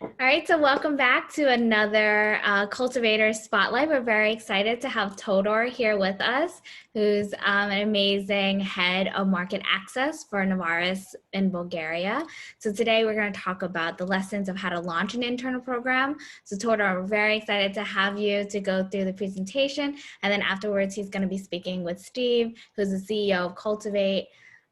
All right, so welcome back to another Cultivator Spotlight. We're very excited to have Todor here with us, who's an amazing head of market access for Novartis in Bulgaria. So today we're going to talk about the lessons of how to launch an internal program. So Todor, we're very excited to have you to go through the presentation. And then afterwards, he's going to be speaking with Steve, who's the CEO of Cultivate.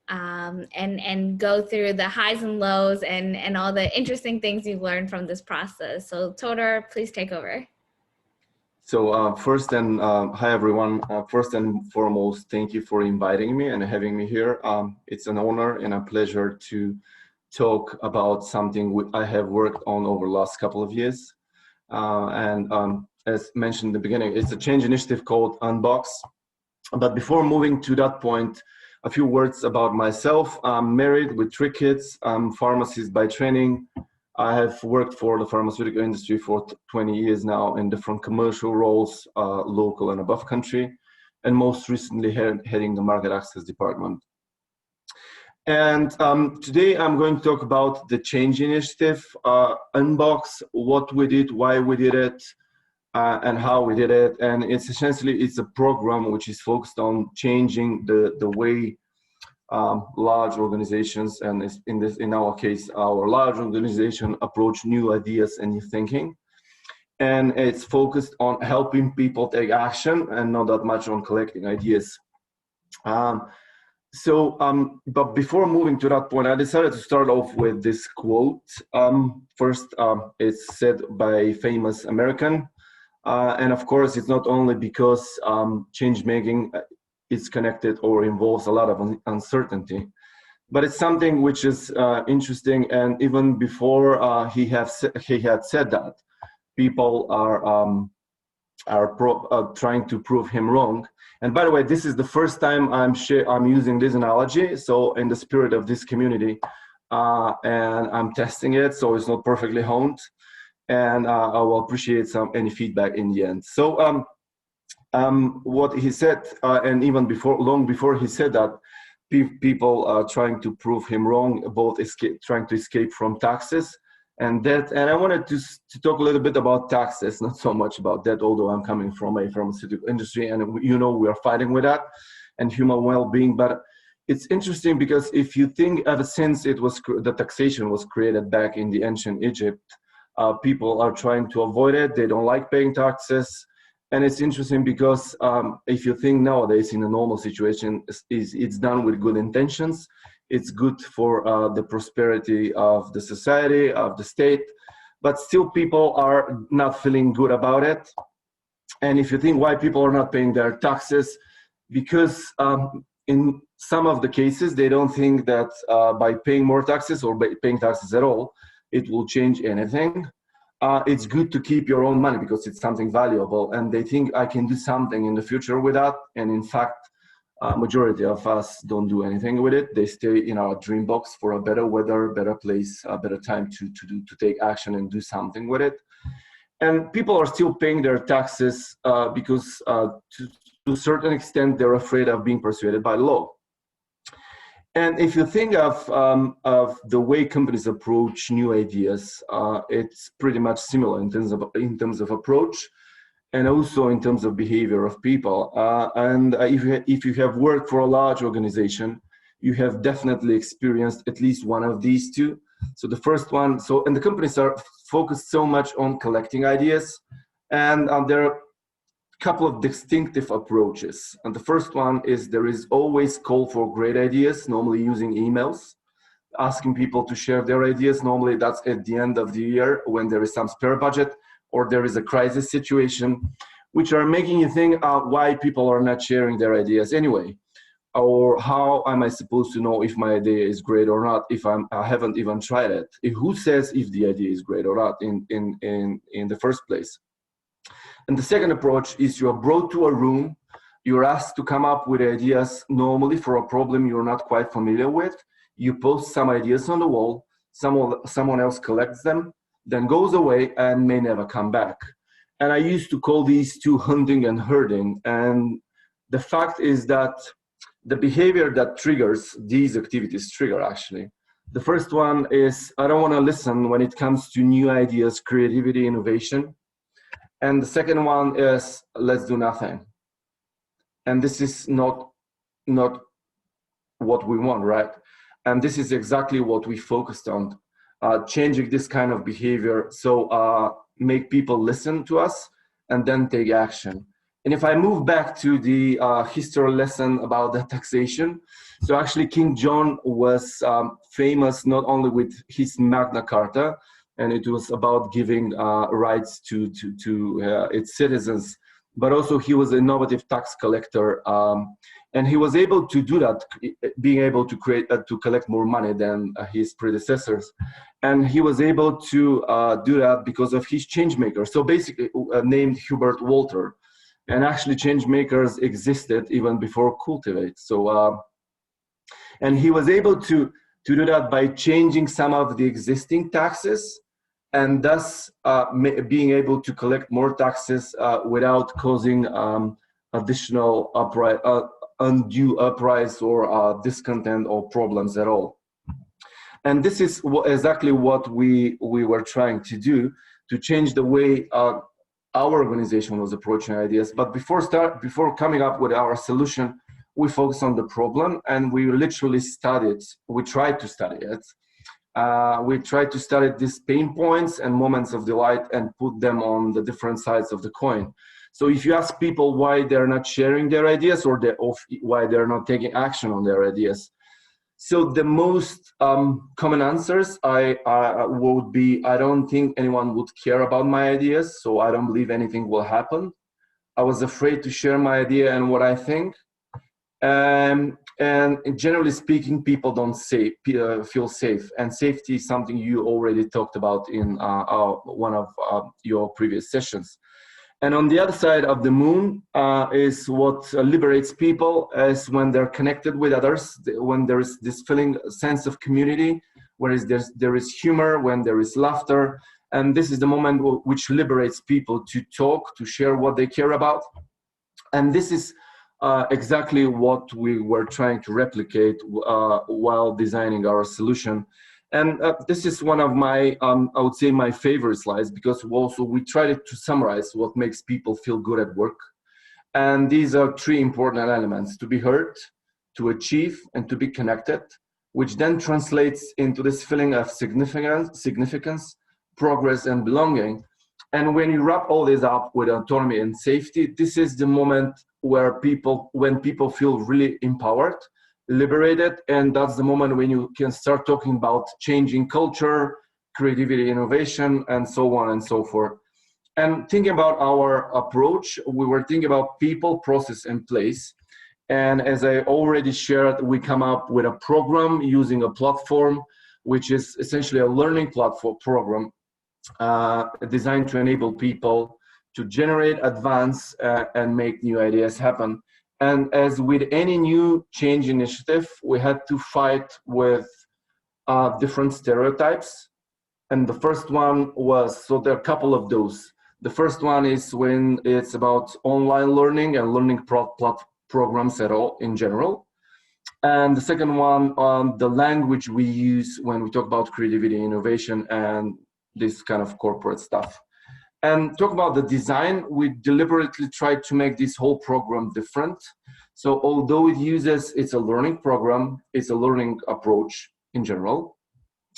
And go through the highs and lows and all the interesting things you've learned from this process. So Todor, please take over. So hi everyone. First and foremost, thank you for inviting me and having me here. It's an honor and a pleasure to talk about something I have worked on over the last couple of years. As mentioned in the beginning, it's a change initiative called UNBOX. But before moving to that point, a few words about myself. I'm married with 3 kids. I'm a pharmacist by training. I have worked for the pharmaceutical industry for 20 years now in different commercial roles, local and above country, and most recently heading the market access department. And today I'm going to talk about the change initiative, UNBOX, what we did, why we did it, and how we did it. And it's a program which is focused on changing the way large organizations, and in our case, our large organization, approach new ideas and new thinking. And it's focused on helping people take action and not that much on collecting ideas. But before moving to that point, I decided to start off with this quote. First, it's said by a famous American. And of course, it's not only because change making is connected or involves a lot of uncertainty, but it's something which is interesting. And even before he had said that, people are trying to prove him wrong. And by the way, this is the first time I'm using this analogy. So in the spirit of this community, and I'm testing it, so it's not perfectly honed. And I will appreciate any feedback in the end. So what he said, and even long before he said that, people are trying to prove him wrong, both trying to escape from taxes and debt. And I wanted to talk a little bit about taxes, not so much about debt, although I'm coming from a pharmaceutical industry, and we are fighting with that, and human well-being. But it's interesting because if you think ever since the taxation was created back in the ancient Egypt, people are trying to avoid it. They don't like paying taxes. And it's interesting because if you think nowadays in a normal situation, it's done with good intentions. It's good for the prosperity of the society, of the state, but still people are not feeling good about it. And if you think why people are not paying their taxes, because in some of the cases, they don't think that by paying more taxes or by paying taxes at all, it will change anything. It's good to keep your own money because it's something valuable, and they think I can do something in the future with that. And in fact, majority of us don't do anything with it. They stay in our dream box for a better weather, better place, a better time to take action and do something with it. And people are still paying their taxes because to a certain extent, they're afraid of being persuaded by law. And if you think of the way companies approach new ideas, it's pretty much similar in terms of approach, and also in terms of behavior of people. And if you have worked for a large organization, you have definitely experienced at least one of these two. So the first one, and the companies are focused so much on collecting ideas, and there are couple of distinctive approaches. And the first one is there is always call for great ideas, normally using emails, asking people to share their ideas. Normally that's at the end of the year when there is some spare budget or there is a crisis situation, which are making you think why people are not sharing their ideas anyway. Or how am I supposed to know if my idea is great or not if I haven't even tried it? Who says if the idea is great or not in the first place? And the second approach is you are brought to a room, you're asked to come up with ideas normally for a problem you're not quite familiar with. You post some ideas on the wall, someone else collects them, then goes away and may never come back. And I used to call these two hunting and herding. And the fact is that the behavior that triggers these activities actually The first one is, I don't want to listen when it comes to new ideas, creativity, innovation. And the second one is, let's do nothing. And this is not what we want, right? And this is exactly what we focused on, changing this kind of behavior. So make people listen to us and then take action. And if I move back to the history lesson about the taxation, so actually King John was famous not only with his Magna Carta, and it was about giving rights to its citizens, but also he was an innovative tax collector. And he was able to do that, being able to collect more money than his predecessors. And he was able to do that because of his change maker. So basically named Hubert Walter. And actually change makers existed even before Cultivate. So, and he was able to do that by changing some of the existing taxes and thus being able to collect more taxes without causing additional undue uprise or discontent or problems at all. And this is exactly what we were trying to do, to change the way our organization was approaching ideas. But before coming up with our solution, we focused on the problem and we literally studied. We tried to study it. We tried to study these pain points and moments of delight and put them on the different sides of the coin. So if you ask people why they're not sharing their ideas or why they're not taking action on their ideas, so the most common answers would be, I don't think anyone would care about my ideas, so I don't believe anything will happen. I was afraid to share my idea and what I think. And generally speaking, people don't feel safe. And safety is something you already talked about in one of your previous sessions. And on the other side of the moon is what liberates people, is when they're connected with others, when there is this sense of community, where there is humor, when there is laughter. And this is the moment which liberates people to talk, to share what they care about. And this is exactly what we were trying to replicate while designing our solution. And this is one of my, I would say, my favorite slides, because also we tried to summarize what makes people feel good at work. And these are three important elements: to be heard, to achieve, and to be connected, which then translates into this feeling of significance, progress, and belonging. And when you wrap all this up with autonomy and safety, this is the moment when people feel really empowered, liberated, and that's the moment when you can start talking about changing culture, creativity, innovation, and so on and so forth. And thinking about our approach, we were thinking about people, process, and place. And as I already shared, we come up with a program using a platform, which is essentially a learning platform program designed to enable people to generate, advance, and make new ideas happen. And as with any new change initiative, we had to fight with different stereotypes. And the first one was, so there are a couple of those. The first one is when it's about online learning and learning programs at all in general. And the second one on the language we use when we talk about creativity, innovation, and this kind of corporate stuff. And talk about the design, we deliberately tried to make this whole program different. So although it's a learning program, it's a learning approach in general.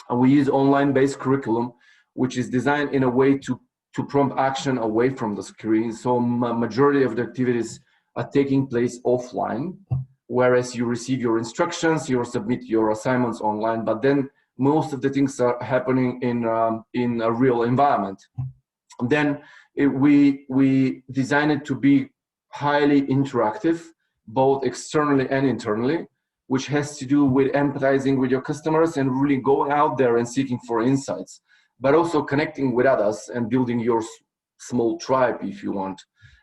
And we use online-based curriculum, which is designed in a way to prompt action away from the screen. So majority of the activities are taking place offline, whereas you receive your instructions, you submit your assignments online, but then most of the things are happening in a real environment. And then we designed it to be highly interactive, both externally and internally, which has to do with empathizing with your customers and really going out there and seeking for insights, but also connecting with others and building your small tribe, if you want.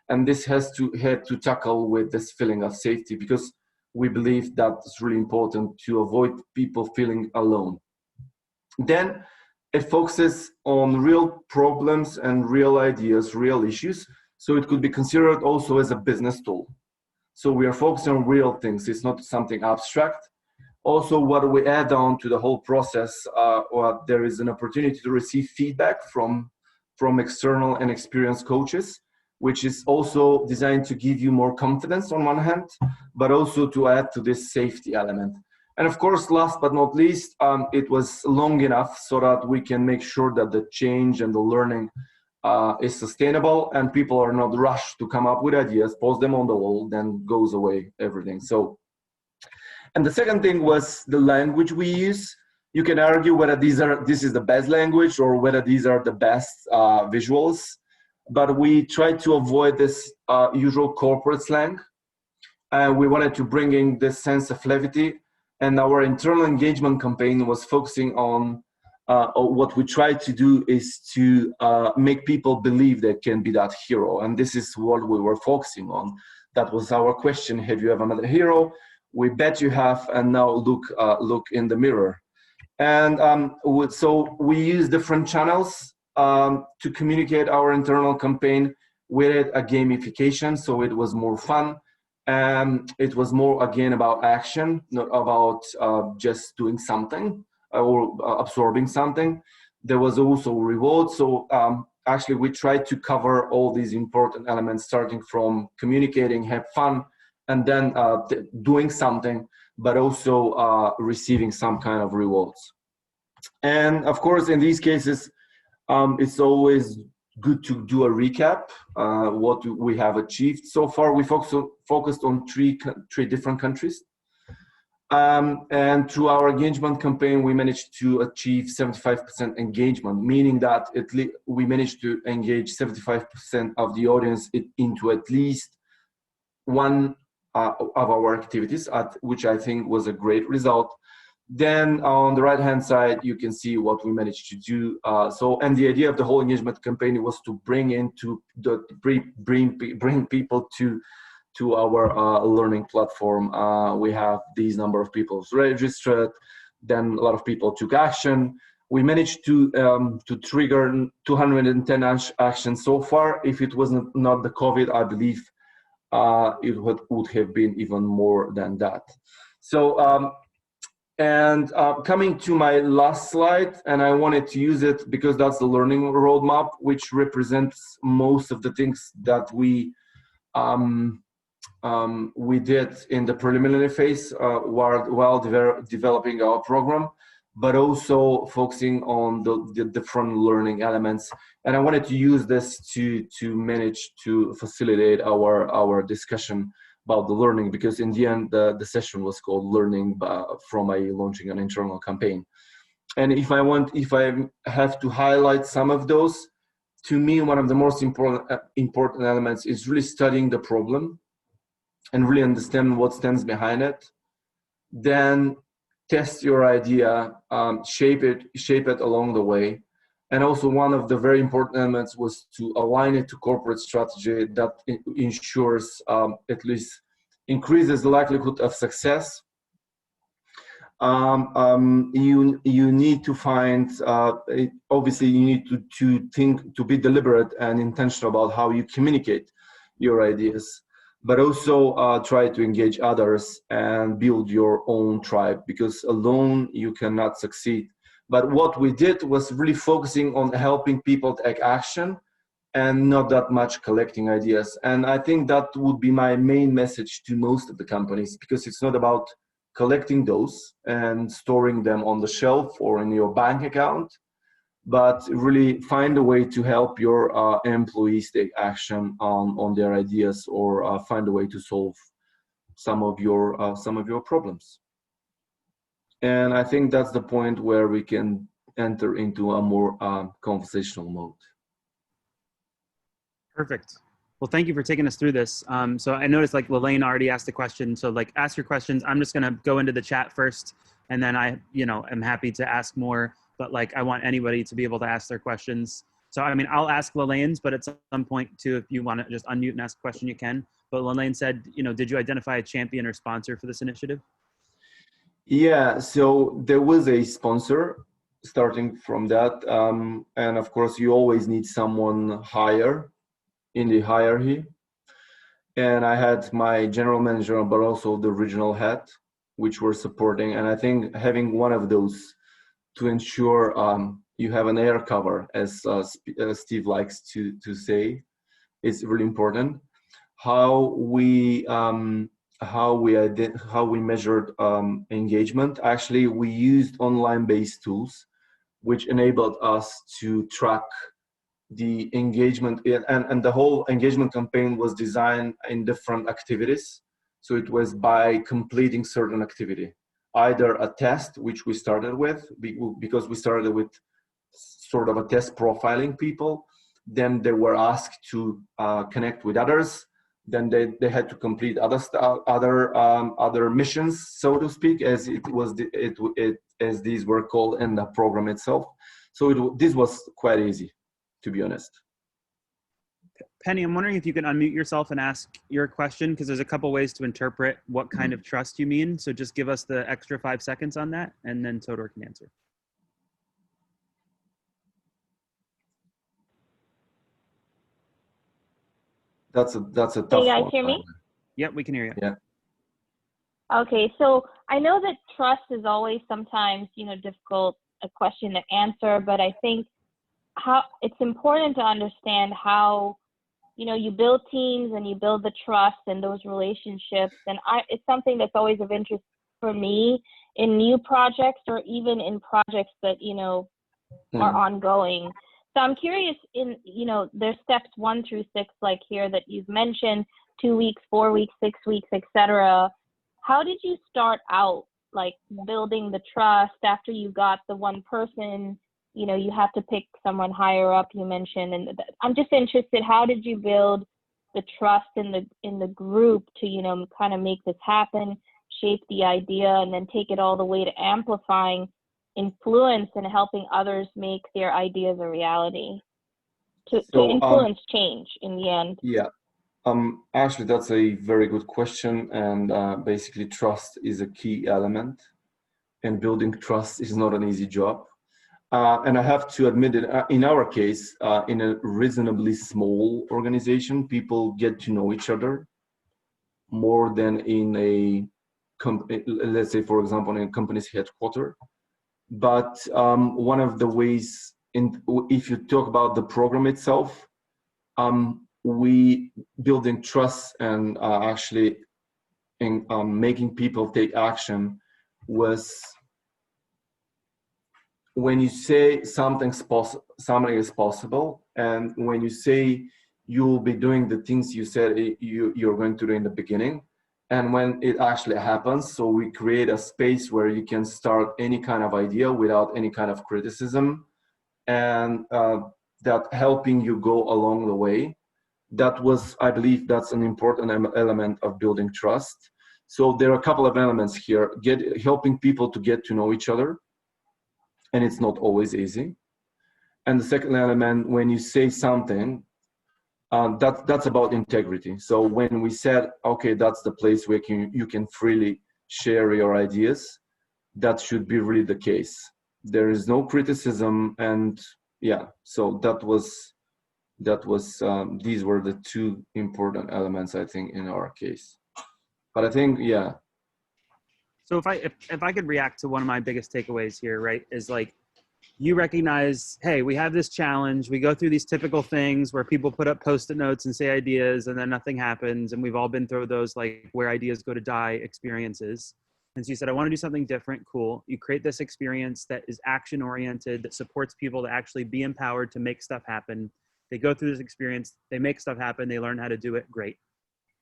And this had to tackle with this feeling of safety, because we believe that it's really important to avoid people feeling alone. Then it focuses on real problems and real ideas, real issues. So it could be considered also as a business tool. So we are focusing on real things. It's not something abstract. Also, what we add on to the whole process, there is an opportunity to receive feedback from external and experienced coaches, which is also designed to give you more confidence on one hand, but also to add to this safety element. And of course, last but not least, it was long enough so that we can make sure that the change and the learning is sustainable and people are not rushed to come up with ideas, post them on the wall, then goes away everything. So, and the second thing was the language we use. You can argue whether this is the best language or whether these are the best visuals, but we try to avoid this usual corporate slang. We wanted to bring in this sense of levity, and our internal engagement campaign was focusing on what we tried to do is to make people believe they can be that hero, and this is what we were focusing on. That was our question: have you ever met a hero? We bet you have, and now look in the mirror. And so we use different channels to communicate our internal campaign. We did a gamification, so it was more fun. And it was more, again, about action, not about just doing something or absorbing something. There was also reward. So actually, we tried to cover all these important elements, starting from communicating, have fun, and then doing something, but also receiving some kind of rewards. And of course, in these cases, it's always good to do a recap, what we have achieved. So far, we focused on three different countries. And through our engagement campaign, we managed to achieve 75% engagement, meaning that we managed to engage 75% of the audience into at least one of our activities, which I think was a great result. Then on the right-hand side, you can see what we managed to do. And the idea of the whole engagement campaign was to bring people to our learning platform. We have these number of people registered. Then a lot of people took action. We managed to trigger 210 actions so far. If it was not the COVID, I believe it would have been even more than that. So. Coming to my last slide, and I wanted to use it because that's the learning roadmap, which represents most of the things that we did in the preliminary phase while developing our program, but also focusing on the different learning elements. And I wanted to use this to manage to facilitate our discussion about the learning, because in the end, the session was called Learning from Launching an Internal Campaign. And if I have to highlight some of those, to me, one of the most important elements is really studying the problem and really understand what stands behind it. Then test your idea, shape it along the way. And also one of the very important elements was to align it to corporate strategy that ensures, at least increases the likelihood of success. You need to find, obviously you need to be deliberate and intentional about how you communicate your ideas, but also try to engage others and build your own tribe, because alone you cannot succeed. But what we did was really focusing on helping people take action and not that much collecting ideas. And I think that would be my main message to most of the companies, because it's not about collecting those and storing them on the shelf or in your bank account, but really find a way to help your employees take action on their ideas, or find a way to solve some of your problems. And I think that's the point where we can enter into a more conversational mode. Perfect. Well, thank you for taking us through this. So I noticed like Lelaine already asked a question. So like ask your questions. I'm just going to go into the chat first, and then I, am happy to ask more, but like I want anybody to be able to ask their questions. So, I mean, I'll ask Lelaine's, but at some point too, if you want to just unmute and ask a question, you can. But Lelaine said, did you identify a champion or sponsor for this initiative? Yeah, so there was a sponsor starting from that. And of course, you always need someone higher in the hierarchy. And I had my general manager, but also the regional head. which were supporting. And I think having one of those to ensure you have an air cover, as Steve likes to say, is really important. How we measured engagement. Actually, we used online-based tools, which enabled us to track the engagement, and the whole engagement campaign was designed in different activities. So it was by completing certain activity, either a test, which we started with, because we started with sort of a test profiling people. Then they were asked to connect with others. Then they had to complete other missions, so to speak, as as these were called in the program itself. So this was quite easy, to be honest. Penny, I'm wondering if you can unmute yourself and ask your question, because there's a couple ways to interpret what kind of trust you mean. So just give us the extra 5 seconds on that, and then Todor can answer. That's a tough Can you guys one. hear me? Yep, we can hear you. Yeah. Okay, so I know that trust is always sometimes, difficult a question to answer, but I think how it's important to understand how, you build teams and you build the trust and those relationships. And it's something that's always of interest for me in new projects or even in projects that, are ongoing. So I'm curious there's steps 1 through 6, like here that you've mentioned, 2 weeks, 4 weeks, 6 weeks, etc. How did you start out, like building the trust after you got the one person? You have to pick someone higher up, you mentioned, and I'm just interested, how did you build the trust in the group to, kind of make this happen, shape the idea, and then take it all the way to amplifying influence and helping others make their ideas a reality, to influence change in the end? Yeah. Actually, that's a very good question, and basically trust is a key element, and building trust is not an easy job. And I have to admit that in our case, in a reasonably small organization, people get to know each other more than in a let's say, for example, in a company's headquarters. But one of the ways, if you talk about the program itself, we building trust and actually in making people take action was when you say something is possible, and when you say you'll be doing the things you said you're going to do in the beginning, and when it actually happens. So we create a space where you can start any kind of idea without any kind of criticism, and that helping you go along the way. That was, I believe, that's an important element of building trust. So there are a couple of elements here: helping people to get to know each other, and it's not always easy. And the second element, when you say something, that's about integrity. So when we said, okay, that's the place where you can freely share your ideas, that should be really the case. There is no criticism, and yeah, so that was these were the 2 important elements, I think, in our case. But I think, yeah. So if I could react to one of my biggest takeaways here, right, is like, you recognize, hey, we have this challenge. We go through these typical things where people put up Post-it notes and say ideas, and then nothing happens. And we've all been through those, like, where ideas go to die experiences. And so you said, I want to do something different. Cool. You create this experience that is action oriented, that supports people to actually be empowered to make stuff happen. They go through this experience, they make stuff happen, they learn how to do it. Great.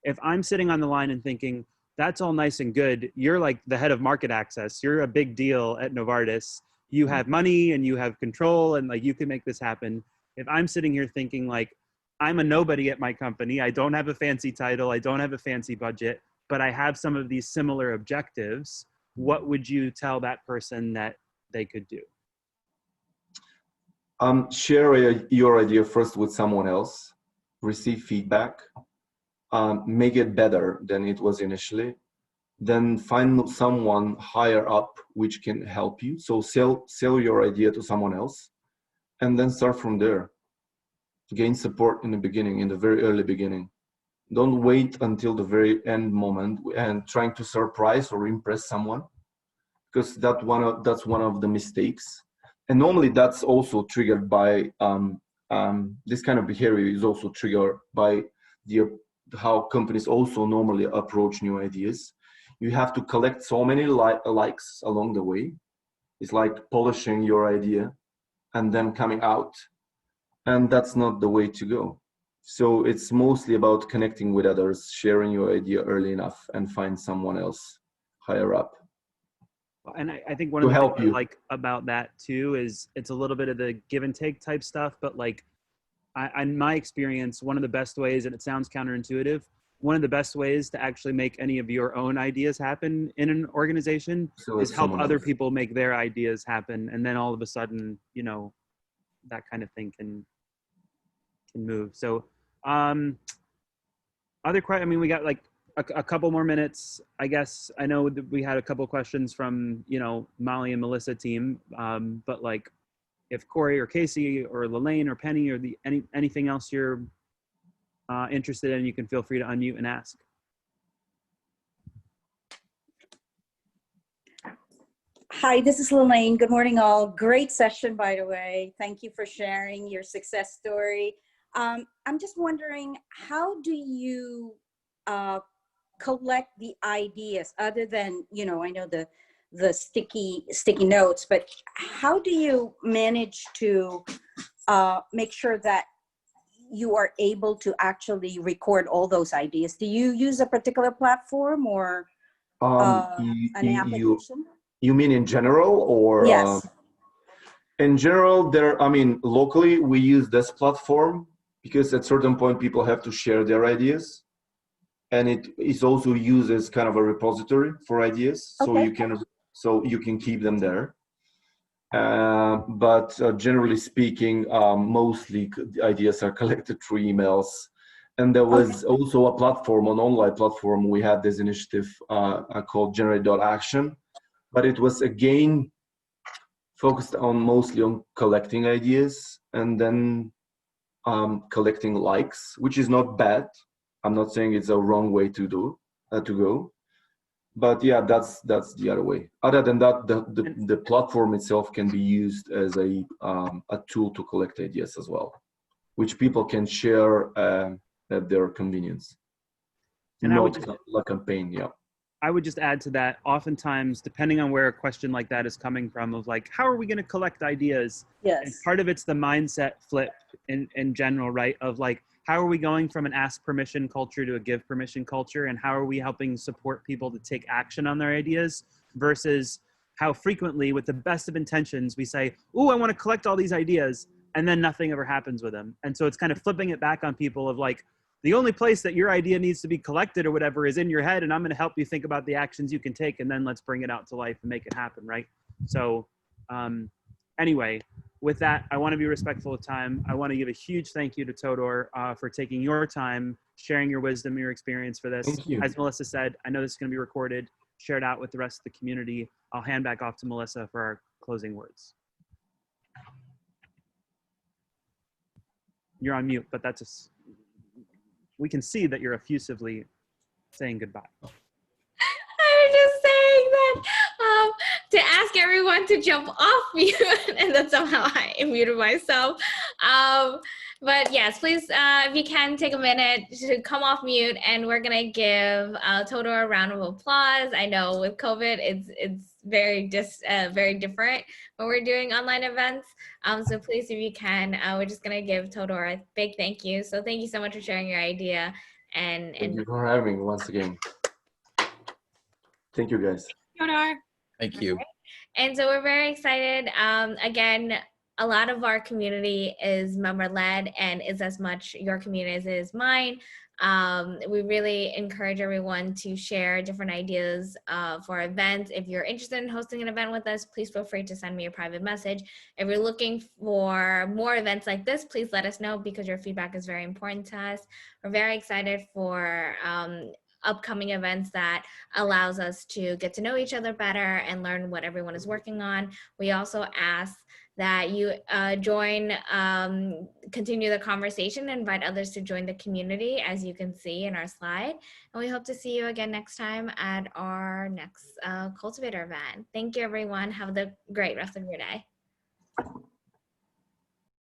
If I'm sitting on the line and thinking, that's all nice and good, you're like the head of market access, you're a big deal at Novartis, you have money and you have control, and like, you can make this happen. If I'm sitting here thinking, like, I'm a nobody at my company, I don't have a fancy title, I don't have a fancy budget, but I have some of these similar objectives, what would you tell that person that they could do? Share your idea first with someone else, receive feedback, make it better than it was initially, then find someone higher up which can help you. So sell your idea to someone else, and then start from there. Gain support in the beginning, in the very early beginning. Don't wait until the very end moment and trying to surprise or impress someone, because that's one of the mistakes. And normally that's also triggered by this kind of behavior is also triggered by how companies also normally approach new ideas. You have to collect so many likes along the way. It's like polishing your idea and then coming out, and that's not the way to go. So it's mostly about connecting with others, sharing your idea early enough, and find someone else higher up And I think one to of the things help I you. like about that too is it's a little bit of the give and take type stuff, but like in my experience, one of the best ways, and it sounds counterintuitive, one of the best ways to actually make any of your own ideas happen in an organization So is it's help someone other else. people make their ideas happen. And then all of a sudden, you know, that kind of thing can move. So other questions, I mean, we got like a couple more minutes, I guess. I know that we had a couple questions from, you know, Molly and Melissa team, but like if Corey or Casey or Lelaine or Penny or anything else you're interested in, you can feel free to unmute and ask. Hi, this is Lelaine. Good morning, all. Great session, by the way. Thank you for sharing your success story. I'm just wondering, how do you collect the ideas other than, you know, I know the sticky notes, but how do you manage to make sure that you are able to actually record all those ideas? Do you use a particular platform or an application? You mean in general, or Yes. in general? I mean, locally we use this platform because at certain point people have to share their ideas, and it is also used as kind of a repository for ideas, Okay. so you can keep them there. But generally speaking, mostly the ideas are collected through emails. And there was also a platform, an online platform. We had this initiative called Generate.action, but it was again focused on mostly on collecting ideas and then collecting likes, which is not bad. I'm not saying it's a wrong way to go. But yeah, that's the other way. Other than that, the platform itself can be used as a tool to collect ideas as well, which people can share at their convenience. And Not a campaign, yeah. I would just add to that, oftentimes, depending on where a question like that is coming from, of like, how are we going to collect ideas? Yes. And part of it's the mindset flip in general, right? Of like, how are we going from an ask permission culture to a give permission culture? And how are we helping support people to take action on their ideas versus how frequently, with the best of intentions, we say, oh, I want to collect all these ideas, and then nothing ever happens with them. And so it's kind of flipping it back on people of like, the only place that your idea needs to be collected or whatever is in your head, and I'm going to help you think about the actions you can take, and then let's bring it out to life and make it happen, right? So anyway, with that, I want to be respectful of time. I want to give a huge thank you to Todor for taking your time, sharing your wisdom, your experience for this. Thank you. As Melissa said, I know this is going to be recorded, shared out with the rest of the community. I'll hand back off to Melissa for our closing words. You're on mute, but that's just, we can see that you're effusively saying goodbye. I was just saying that to ask everyone to jump off mute, and then somehow I muted myself. But yes, please, if you can, take a minute to come off mute, and we're gonna give Todor a round of applause. I know with COVID, it's very different when we're doing online events. So please, if you can, we're just gonna give Todor a big thank you. So thank you so much for sharing your idea. And Thank you for having me once again. Thank you, guys. Todor. Thank you. And so we're very excited. Again, a lot of our community is member-led and is as much your community as it is mine. We really encourage everyone to share different ideas for events. If you're interested in hosting an event with us, please feel free to send me a private message. If you're looking for more events like this, please let us know, because your feedback is very important to us. We're very excited for upcoming events that allows us to get to know each other better and learn what everyone is working on. We also ask that you join, continue the conversation, invite others to join the community, as you can see in our slide. And we hope to see you again next time at our next Cultivator event. Thank you, everyone. Have a great rest of your day.